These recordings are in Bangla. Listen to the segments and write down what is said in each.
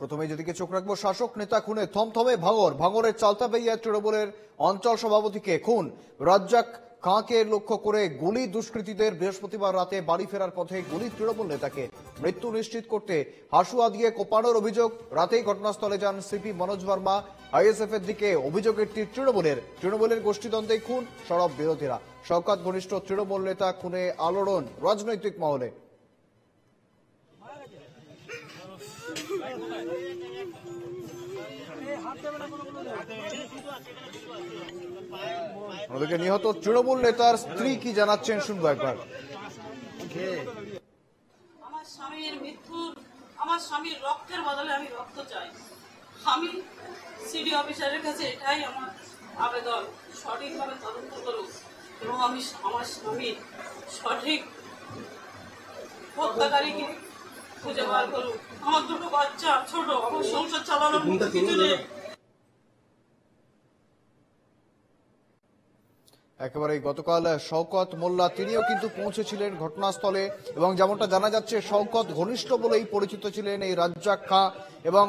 প্রথমে যেদিকে চোখ রাখবো, শাসক নেতা খুনে থমথমে ভাঙর। ভাঙরের চালতাবেইয়া তৃণমূলের অঞ্চল সভাপতিকে খুন। রাজ্জাক খাঁকে লক্ষ্য করে গুলি দুষ্কৃতীদের। বৃহস্পতিবার রাতে বাড়ি ফেরার পথে গুলি তৃণমূল নেতাকে। মৃত্যু নিশ্চিত করতে হাসুয়া দিয়ে কোপানোর অভিযোগ। রাতেই ঘটনাস্থলে যান সিপি মনোজ বর্মা। আইএসএফ এর দিকে অভিযোগের তীর তৃণমূলের গোষ্ঠীদ্বন্দ্বে খুন সরব বিরোধীরা। শওকত ঘনিষ্ঠ তৃণমূল নেতা খুনে আলোড়ন রাজনৈতিক মহলে। ওদিকে নিহত তৃণমূল নেতার স্ত্রী কি জানাচ্ছেন শুনবো একবার। আমার স্বামীর মৃত্যু, আমার স্বামীর রক্তের বদলে আমি রক্ত চাই। আমি সিডি অফিসারের কাছে এটাই আমার আবেদন, সঠিকভাবে তদন্ত করুক এবং আমি আমার স্বামীর সঠিক হত্যাকারীকে খুঁজে বার করুক। আমার দুটো বাচ্চা ছোট, আমার সংসার চালানোর মতো কিছু নেই। একেবারে গতকাল শওকত মোল্লা তিনিও কিন্তু পৌঁছেছিলেন ঘটনাস্থলে এবং যেমনটা জানা যাচ্ছে শওকত ঘনিষ্ঠ বলেই পরিচিত ছিলেন এই রাজ্জাক খাঁ এবং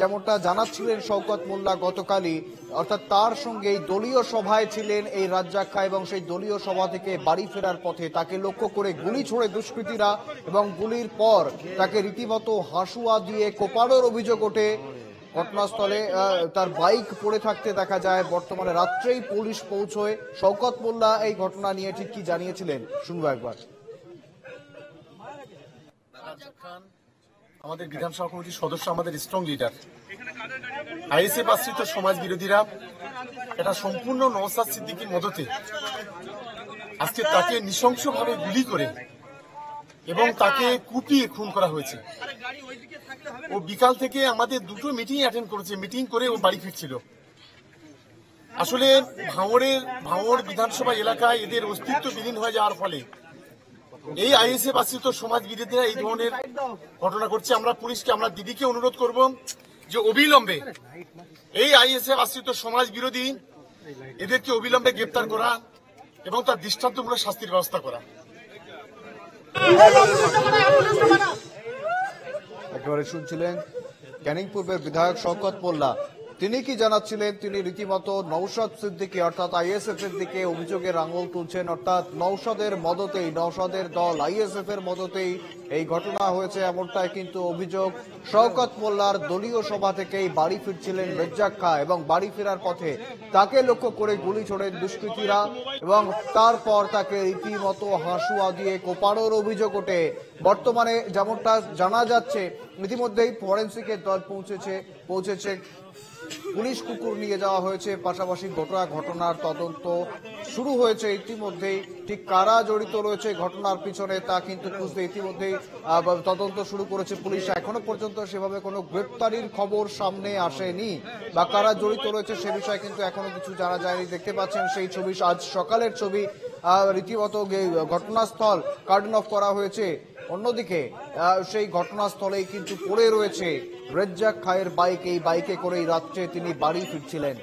যেমনটা জানাচ্ছিলেন শওকত মোল্লা গতকালই, অর্থাৎ তার সঙ্গে দলীয় সভায় ছিলেন এই রাজ্জাক খাঁ এবং সেই দলীয় সভা থেকে বাড়ি ফেরার পথে তাকে লক্ষ্য করে গুলি ছোড়ে দুষ্কৃতীরা এবং গুলির পর তাকে রীতিমতো হাসুয়া দিয়ে কোপানোর অভিযোগ ওঠে। ঘটনাস্থলে তার বাইক পড়ে থাকতে দেখা যায়। বর্তমানে রাত্রেই পুলিশ পৌঁছয়। শওকত মোল্লা এই ঘটনা নিয়ে ঠিক কি জানিয়েছিলেন শুনবো একবার। আমাদের বিধানসভা কমিটির সদস্য, আমাদের স্ট্রং লিডার, আইএসএফ আশ্রিত সমাজ বিরোধীরা এটা সম্পূর্ণ নওশাদ সিদ্দিকীর মদতে আজকে তাকে নৃশংসভাবে গুলি করে এবং তাকে কুপিয়ে খুন করা হয়েছে। ও বিকাল থেকে আমাদের দুটো মিটিং অ্যাটেন্ড করেছে, মিটিং করে ও বাড়ি ফিরছিল। আসলে ভাঙড় বিধানসভা এলাকায় এদের অস্তিত্ব বিলীন হয়ে যাওয়ার ফলে এই আইএসএফ আশ্রিত সমাজ বিরোধীরা এই ধরনের ঘটনা ঘটছে। আমরা পুলিশকে, আমরা দিদিকে অনুরোধ করব যে অবিলম্বে এই আইএসএফ আশ্রিত সমাজ বিরোধী এদেরকে অবিলম্বে গ্রেপ্তার করা এবং তার দৃষ্টান্তমূলক শাস্তির ব্যবস্থা করা। একেবারে শুনছিলেন ক্যানিং পূর্বের বিধায়ক শওকত মোল্লা। তিনি কি জানাচ্ছিলেন, তিনি রীতিমতো নওশাদ সিদ্দিকী অর্থাৎ আইএসএফ এর দিকে অভিযোগের আঙুল তুলছেন। অর্থাৎ নওশাদের মদতেই, নওশাদের দল আইএসএফ এর মদতেই এই ঘটনা হয়েছে এমনটাই কিন্তু অভিযোগ। শওকত মোল্লার দলীয় সভা থেকেই বাড়ি ফিরছিলেন রাজ্জাক খাঁ এবং বাড়ি ফেরার পথে তাকে লক্ষ্য করে গুলি ছোড়েন দুষ্কৃতীরা এবং তারপর তাকে রীতিমতো হাসুয়া দিয়ে কোপানোর অভিযোগ ওঠে। বর্তমানে যেমনটা জানা যাচ্ছে ইতিমধ্যেই ফরেন্সিকের দল পৌঁছেছে। পুলিশ কুকুর নিয়ে যাওয়া হয়েছে। পাশাপাশি ঘটনার তদন্ত শুরু হয়েছে ইতিমধ্যেই। ঠিক কারা জড়িত রয়েছে ঘটনার পিছনে তা কিন্তু খুঁজতে ইতিমধ্যেই তদন্ত শুরু করেছে পুলিশ। এখনো পর্যন্ত সেভাবে কোনো গ্রেপ্তারির খবর সামনে আসেনি বা কারা জড়িত রয়েছে সে বিষয়ে কিন্তু এখনো কিছু জানা যায়নি। দেখতে পাচ্ছেন সেই ছবি, আজ সকালের ছবি। রীতিমতো ঘটনাস্থল কার্ডন অফ করা হয়েছে। অন্যদিকে সেই ঘটনাস্থলেই কিন্তু পড়ে রয়েছে রাজ্জাক খাঁয়ের বাইক। এই বাইকে করেই রাত্রে তিনি বাড়ি ফিরছিলেন।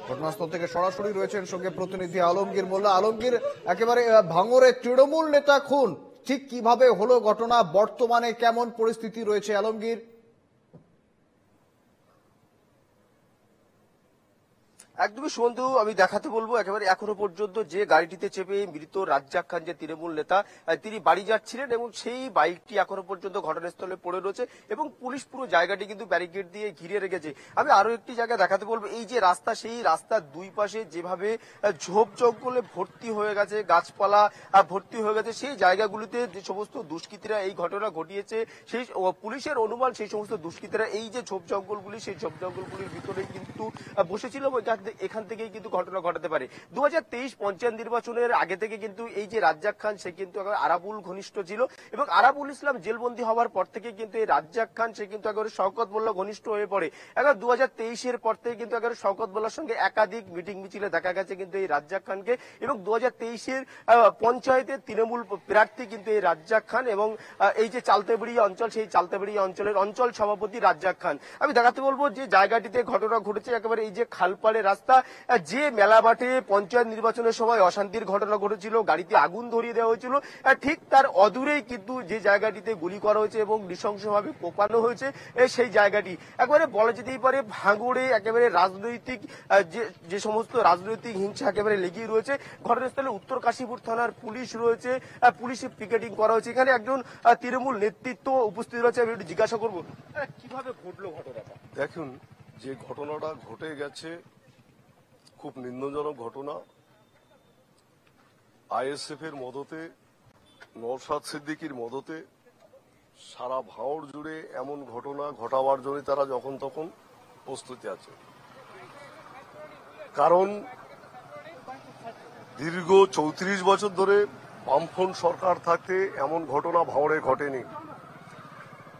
ঘটনাস্থল থেকে সরাসরি রয়েছেন সঙ্গে প্রতিনিধি আলমগীর মোল্লা। আলমগীর, একেবারে ভাঙড়ে তৃণমূল নেতা খুন, ঠিক কিভাবে হলো ঘটনা, বর্তমানে কেমন পরিস্থিতি রয়েছে আলমগীর? একদমই সুমন্ত, আমি দেখাতে বলবো একেবারে এখনো পর্যন্ত যে গাড়িটিতে চেপে মৃত রাজ্জাক খান, যে তৃণমূল নেতা, তিনি বাড়ি যাচ্ছিলেন এবং সেই বাইকটি এখনো পর্যন্ত ঘটনাস্থলে পড়ে রয়েছে এবং পুলিশ পুরো জায়গাটি কিন্তু ব্যারিকেড দিয়ে ঘিরে রেখেছে। আমি আরো একটি জায়গা দেখাতে বলবো, এই যে রাস্তা, সেই রাস্তার দুই পাশে যেভাবে ঝোপ জঙ্গলে ভর্তি হয়ে গেছে, গাছপালা ভর্তি হয়ে গেছে, সেই জায়গাগুলিতে যে সমস্ত দুষ্কৃতীরা এই ঘটনা ঘটিয়েছে, সেই পুলিশের অনুমান সেই সমস্ত দুষ্কৃতীরা এই যে ঝোপ জঙ্গলগুলি, সেই ঝোপ জঙ্গলগুলির ভিতরে কিন্তু বসেছিল। এখান থেকেই কিন্তু ঘটনা ঘটাতে পারে। 2023 পঞ্চায়েত নির্বাচনের আগে থেকে কিন্তু এই যে রাজ্জাক খান সে কিন্তু আরাবুল ঘনিষ্ঠ ছিল এবং আরাবুল ইসলাম জেলবন্দি হওয়ার পর থেকে কিন্তু এই রাজ্জাক খান সে কিন্তু একেবারে শওকত মোল্লা ঘনিষ্ঠ হয়ে পড়ে। এখন 2023-এর পর থেকে কিন্তু একেবারে শওকত মোল্লার সঙ্গে একাধিক মিটিং মিছিলে দেখা গেছে কিন্তু এই রাজ্জাক খানকে এবং 2023-এর পঞ্চায়েতের তৃণমূল প্রার্থী কিন্তু এই রাজ্জাক খান এবং এই যে চালতেবাড়ি অঞ্চল সেই চালতেবাড়ি অঞ্চলের অঞ্চল সভাপতি রাজ্জাক খান। আমি দেখাতে বলবো যে জায়গাটিতে ঘটনা ঘটেছে একেবারে এই যে খালপাড়ের রাস্তা, যে মেলা মাঠে পঞ্চায়েত নির্বাচনের সময় অশান্তির ঘটনা ঘটেছিল, গাড়িতে আগুন ধরিয়ে দেওয়া হয়েছিল, ঠিক তার অদূরেই কিন্তু যে জায়গাটিতে গুলি করা হয়েছে এবং নৃশংসভাবে কোপানো হয়েছে সেই জায়গাটি একেবারে বলা যেতেই পারে ভাঙড়ে একেবারে রাজনৈতিক যে সমস্ত রাজনৈতিক হিংসা একেবারে লেগেই রয়েছে। ঘটনাস্থলে উত্তর কাশীপুর থানার পুলিশ রয়েছে, পুলিশে পিকেটিং করা হয়েছে। এখানে একজন তৃণমূল নেতৃত্ব উপস্থিত রয়েছে, আমি একটু জিজ্ঞাসা করবো কিভাবে ঘটলো ঘটনাটা। দেখুন, যে ঘটনাটা ঘটে গেছে খুব নিন্দজনক ঘটনা। আইএসএফ এর মদতে, নওশাদ সিদ্দিকীর মদতে সারা ভাঙড় জুড়ে এমন ঘটনা ঘটাবার জন্য তারা যখন তখন প্রস্তুতি আছে। কারণ দীর্ঘ 34 বছর ধরে বামফ্রন্ট সরকার থাকতে এমন ঘটনা ভাঙড়ে ঘটেনি।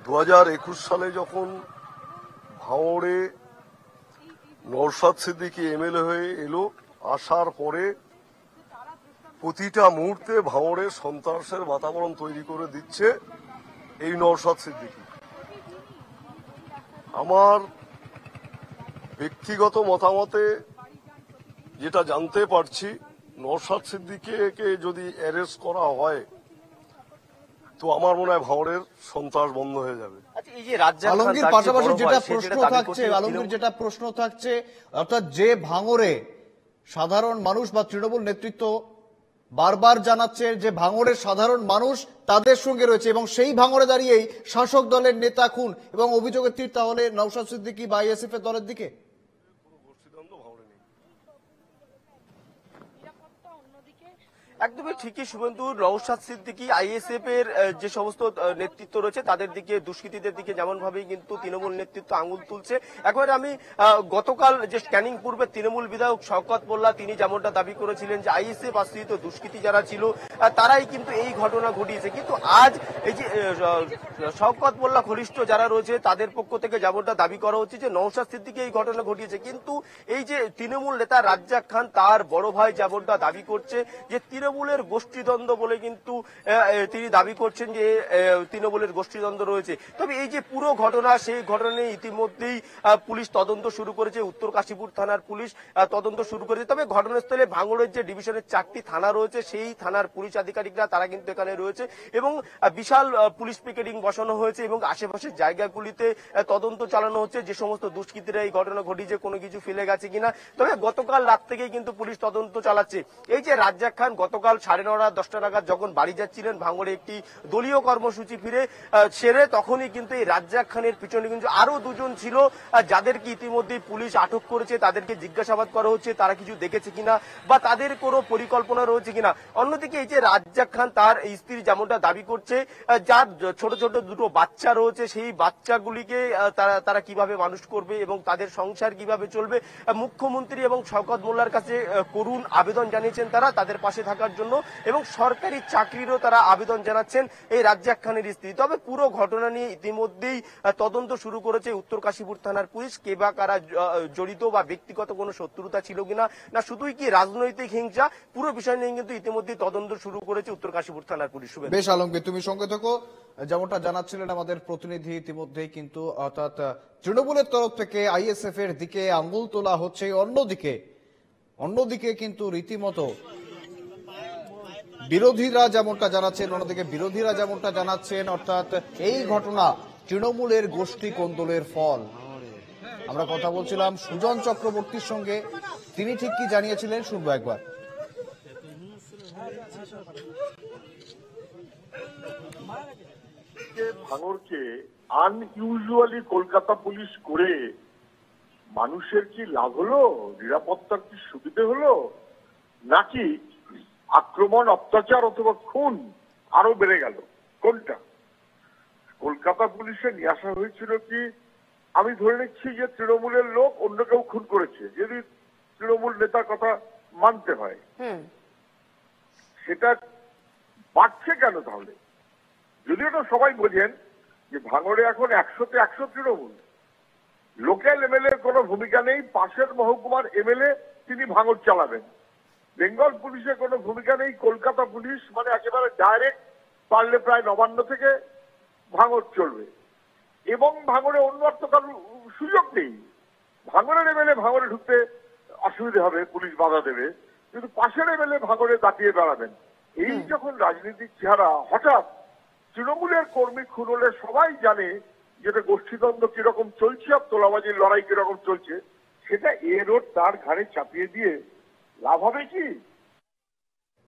2021 সালে যখন ভাঙড়ে নওশাদ সিদ্দিকী এমএলএ হয়ে এলো, আসার পরে প্রতিটা মুহূর্তে ভাঙড়ে সন্ত্রাসের বাতাবরণ তৈরি করে দিচ্ছে এই নওশাদ সিদ্দিকী। আমার ব্যক্তিগত মতামতে যেটা জানতে পারছি, নওশাদ সিদ্দিকীকে যদি অ্যারেস্ট করা হয় তো আমার মনে হয় ভাঙড়ের সন্ত্রাস বন্ধ হয়ে যাবে। আলমগীর, পাশাপাশি যেটা প্রশ্ন থাকছে অর্থাৎ যে ভাঙড়ে সাধারণ মানুষ বা তৃণমূল নেতৃত্ব বারবার জানাচ্ছে যে ভাঙড়ের সাধারণ মানুষ তাদের সঙ্গে রয়েছে এবং সেই ভাঙড়ে দাঁড়িয়েই শাসক দলের নেতা খুন এবং অভিযোগের তীর তাহলে নওশাদ সিদ্দিকী বা আইএসএফ এর দলের দিকে। একদমই ঠিকই শুভেন্দু, নওশাদ সিদ্দিকী আইএসএফ এর যে সমস্ত নেতৃত্ব রয়েছে তাদের দিকে, দুষ্কৃতীদের দিকে যেমন ভাবেই কিন্তু তৃণমূল নেতৃত্ব আঙুল তুলছে। একবার আমি গতকাল যে ক্যানিং পূর্বের তৃণমূল বিধায়ক শওকত মোল্লা তিনি যেমনটা দাবি করেছিলেন যে আইএসএফ আশ্রিত দুষ্কৃতী যারা ছিল তারাই কিন্তু এই ঘটনা ঘটিয়েছে, কিন্তু আজ এই যে শওকত মোল্লা ঘনিষ্ঠ যারা রয়েছে তাদের পক্ষ থেকে যেমনটা দাবি করা হচ্ছে যে নওশাদ সিদ্দিকী এই ঘটনা ঘটিয়েছে, কিন্তু এই যে তৃণমূল নেতা রাজ্জাক খান তার বড় ভাই যেমনটা দাবি করছে যে তৃণমূলের গোষ্ঠীদ্বন্দ্ব বলে কিন্তু তিনি দাবি করছেন যে তৃণমূলের গোষ্ঠীদ্বন্দ্ব রয়েছে। তবে এই যে পুরো ঘটনা, সেই ঘটনায় ইতিমধ্যেই পুলিশ তদন্ত শুরু করেছে, উত্তর কাশীপুর থানার পুলিশ তদন্ত শুরু করেছে। তবে ঘটনাস্থলে ভাঙড়ের যে ডিভিশনের 4টি থানা রয়েছে সেই থানার পুলিশ আধিকারিকরা তারা কিন্তু এখানে রয়েছে এবং বিশাল পুলিশ পিকেটিং বসানো হয়েছে এবং আশেপাশের জায়গাগুলিতে তদন্ত চালানো হচ্ছে যে সমস্ত দুষ্কৃতীরা এই ঘটনা ঘটিয়েছে কোনো কিছু ফেলে গেছে কিনা। তবে গতকাল রাত থেকেই কিন্তু পুলিশ তদন্ত চালাচ্ছে। এই যে রাজ্জাক খান গতকাল 9:30-10টা নাগাদ যখন বাড়ি যাচ্ছিলেন ভাঙড়ে একটি দলীয় কর্মসূচি সেরে, তখনই কিন্তু এই রাজ্জাক খানের পিছনে কিন্তু আরো দুজন ছিল যাদেরকে ইতিমধ্যে পুলিশ আটক করেছে, তাদেরকে জিজ্ঞাসাবাদ করা হচ্ছে তারা কিছু দেখেছে কিনা বা তাদের কোনো পরিকল্পনা রয়েছে কিনা। অন্যদিকে এই যে রাজ্জাক খান তার স্ত্রী যেমনটা দাবি করছে যার ছোট ছোট দুটো বাচ্চা রয়েছে সেই বাচ্চাগুলিকে তারা কিভাবে মানুষ করবে এবং তাদের সংসার কিভাবে চলবে, মুখ্যমন্ত্রী এবং শওকত মোল্লার কাছে করুণ আবেদন জানিয়েছেন তারা তাদের পাশে থাকার জন্য এবং সরকারি চাকরিরও তারা আবেদন জানাচ্ছেন এই রাজ্জাক খানের স্ত্রী। তবে পুরো ঘটনা নিয়ে ইতিমধ্যেই তদন্ত শুরু করেছে উত্তর কাশীপুর থানার পুলিশ। কে বা কারা জড়িত বা ব্যক্তিগত কোনো শত্রুতা ছিল কিনা, না শুধুই কি রাজনৈতিক হিংসা, পুরো বিষয় নিয়ে কিন্তু ইতিমধ্যেই তদন্ত শুরু করেছে উত্তর কাশীপুর থানার পুলিশ। বেশ আলমগীর, তুমি সঙ্গে থাকো। যেমনটা জানাচ্ছিলেন আমাদের প্রতিনিধি, ইতিমধ্যেই কিন্তু অর্থাৎ তৃণমূলের তরফ থেকে আইএসএফ এর দিকে আঙ্গুল তোলা হচ্ছে, অন্যদিকে কিন্তু রীতিমতো বিরোধীরা যেমনটা জানাচ্ছেন অর্থাৎ এই ঘটনা তৃণমূলের গোষ্ঠী কোন্দলের ফল। আমরা কথা বলছিলাম সুজন চক্রবর্তীর সঙ্গে, তিনি ঠিক কি জানিয়েছিলেন শুনবো একবার। ভাঙড়কে আনইউজুয়ালি কলকাতা পুলিশ করে মানুষের কি লাভ হলো, নিরাপত্তার কি সুবিধে হলো, নাকি আক্রমণ, অত্যাচার অথবা খুন আরো বেড়ে গেল? কোনটা? কলকাতা পুলিশে নিয়ে আসা হয়েছিল কি, আমি ধরে নিচ্ছি যে তৃণমূলের লোক অন্য কেউ খুন করেছে। যদি তৃণমূল নেতার কথা মানতে হয়। হুম। সেটা বাড়ছে কেন তাহলে? যদিও তো সবাই বোঝেন যে ভাঙড়ে এখন 100-তে 100 তৃণমূল, লোকাল এমএলএ কোনো ভূমিকা নেই, পাশের মহকুমার এমএলএ তিনি ভাঙড় চালাবেন, বেঙ্গল পুলিশের কোনো ভূমিকা নেই, কলকাতা পুলিশ মানে একেবারে ডাইরেক্ট পারলে প্রায় নবান্ন থেকে ভাঙড় চলবে, এবং ভাঙড়ে অন্য আর তো কারোর সুযোগ নেই। ভাঙড়ের এমএলএ ভাঙড়ে ঢুকতে অসুবিধা হবে, পুলিশ বাধা দেবে, কিন্তু পাশের এমএলএ ভাঙড়ে দাপিয়ে বেড়াবেন। এই যখন রাজনীতির চেহারা, হঠাৎ তৃণমূলের কর্মী খুন হলে সবাই জানে যেটা গোষ্ঠীদ্বন্দ্ব কিরকম চলছে আর তোলাবাজির লড়াই কিরকম চলছে, সেটা এ রোড তার ঘাড়ে চাপিয়ে দিয়ে লাভ হবে কি?